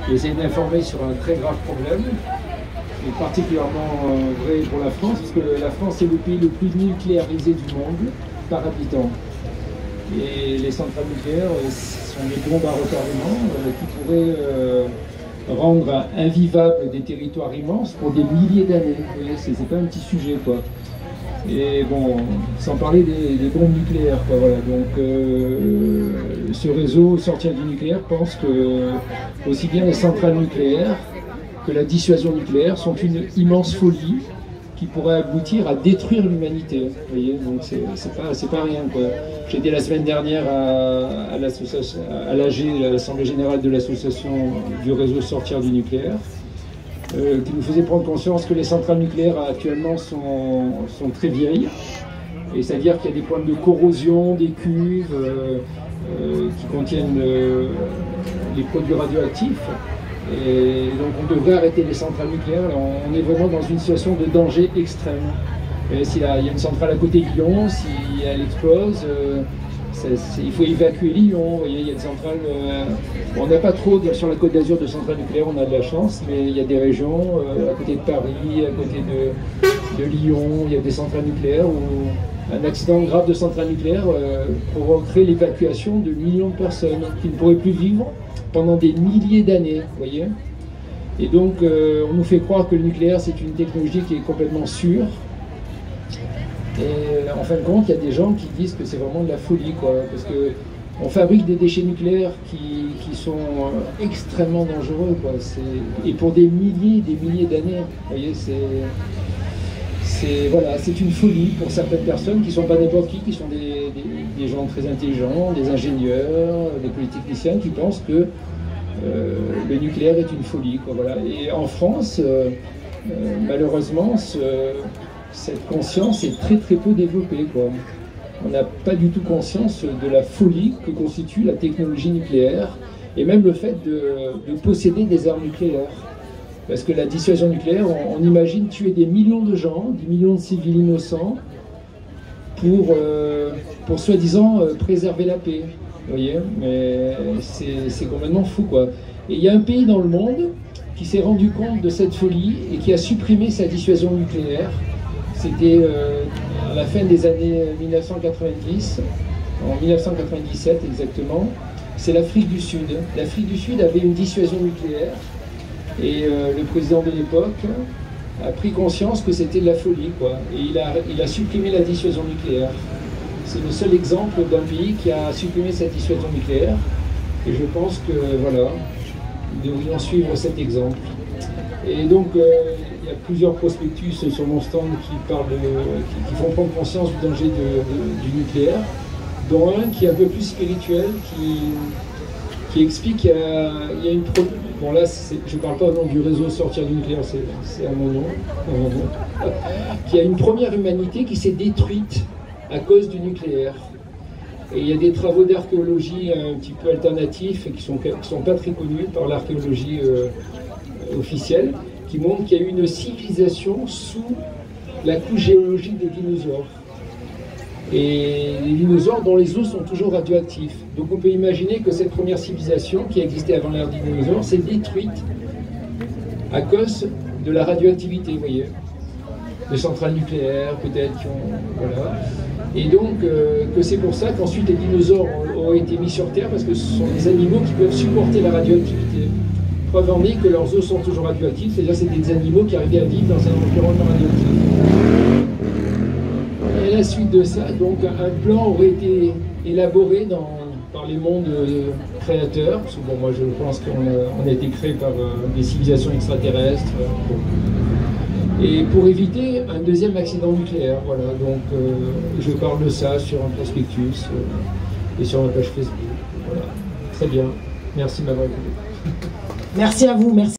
qui essaie d'informer sur un très grave problème, et particulièrement vrai pour la France, parce que la France est le pays le plus nucléarisé du monde par habitant. Et les centrales nucléaires sont des bombes à retardement qui pourraient rendre invivables des territoires immenses pour des milliers d'années. Vous voyez, c'est pas un petit sujet, quoi. Et bon, sans parler des bombes nucléaires, quoi, voilà. Donc, ce réseau sortir du nucléaire pense que aussi bien les centrales nucléaires que la dissuasion nucléaire sont une immense folie qui pourrait aboutir à détruire l'humanité. Vous voyez, donc c'est pas rien, quoi. J'étais la semaine dernière à l'AG, l'Assemblée Générale de l'Association du réseau sortir du nucléaire, qui nous faisait prendre conscience que les centrales nucléaires actuellement sont très vieilles, et c'est-à-dire qu'il y a des problèmes de corrosion des cuves qui contiennent les produits radioactifs, et donc on devrait arrêter les centrales nucléaires. On est vraiment dans une situation de danger extrême. S'il y a une centrale à côté de Lyon, si elle explose, il faut évacuer Lyon. Vous voyez, il y a des centrales. On n'a pas trop sur la Côte d'Azur de centrales nucléaires, on a de la chance, mais il y a des régions à côté de Paris, à côté de Lyon, il y a des centrales nucléaires où un accident grave de centrale nucléaire provoquerait l'évacuation de millions de personnes qui ne pourraient plus vivre pendant des milliers d'années. Vous voyez. Et donc, on nous fait croire que le nucléaire, c'est une technologie qui est complètement sûre. Et en fin de compte, il y a des gens qui disent que c'est vraiment de la folie, quoi, parce qu'on fabrique des déchets nucléaires qui sont extrêmement dangereux, quoi, et pour des milliers d'années. Vous voyez, voilà, c'est une folie pour certaines personnes qui ne sont pas n'importe qui sont des gens très intelligents, des ingénieurs, des polytechniciens qui pensent que le nucléaire est une folie, quoi, voilà. Et en France, malheureusement, cette conscience est très peu développée, quoi. On n'a pas du tout conscience de la folie que constitue la technologie nucléaire et même le fait de posséder des armes nucléaires. Parce que la dissuasion nucléaire, on imagine tuer des millions de gens, des millions de civils innocents pour soi-disant préserver la paix. Vous voyez, mais c'est complètement fou, quoi. Et il y a un pays dans le monde qui s'est rendu compte de cette folie et qui a supprimé sa dissuasion nucléaire. C'était à la fin des années 1990, en 1997 exactement. C'est l'Afrique du Sud. L'Afrique du Sud avait une dissuasion nucléaire et le président de l'époque a pris conscience que c'était de la folie, quoi. Et il a supprimé la dissuasion nucléaire. C'est le seul exemple d'un pays qui a supprimé cette dissuasion nucléaire. Et je pense que, voilà, nous devrions suivre cet exemple. Et donc, il y a plusieurs prospectus sur mon stand qui font prendre conscience du danger du nucléaire, dont un qui est un peu plus spirituel, qui explique qu'il y a une... Bon là, je ne parle pas au nom du réseau sortir du nucléaire, c'est à mon nom. Qu'il y a une première humanité qui s'est détruite à cause du nucléaire. Et il y a des travaux d'archéologie un petit peu alternatifs qui sont pas très connus par l'archéologie officielle, qui montrent qu'il y a eu une civilisation sous la couche géologique des dinosaures. Et les dinosaures dont les os sont toujours radioactifs. Donc on peut imaginer que cette première civilisation qui existait avant l'ère des dinosaures s'est détruite à cause de la radioactivité, vous voyez. De centrales nucléaires peut-être qui ont... Voilà. Et donc que c'est pour ça qu'ensuite les dinosaures ont été mis sur Terre, parce que ce sont des animaux qui peuvent supporter la radioactivité. Preuve en est que leurs os sont toujours radioactifs, c'est-à-dire que c'est des animaux qui arrivaient à vivre dans un environnement radioactif. Et à la suite de ça, donc un plan aurait été élaboré par les mondes créateurs, parce que bon, moi je pense qu'on a été créé par des civilisations extraterrestres, et pour éviter un deuxième accident nucléaire. Voilà, donc je parle de ça sur un prospectus et sur ma page Facebook. Voilà, très bien. Merci de m'avoir écouté. Merci à vous, merci.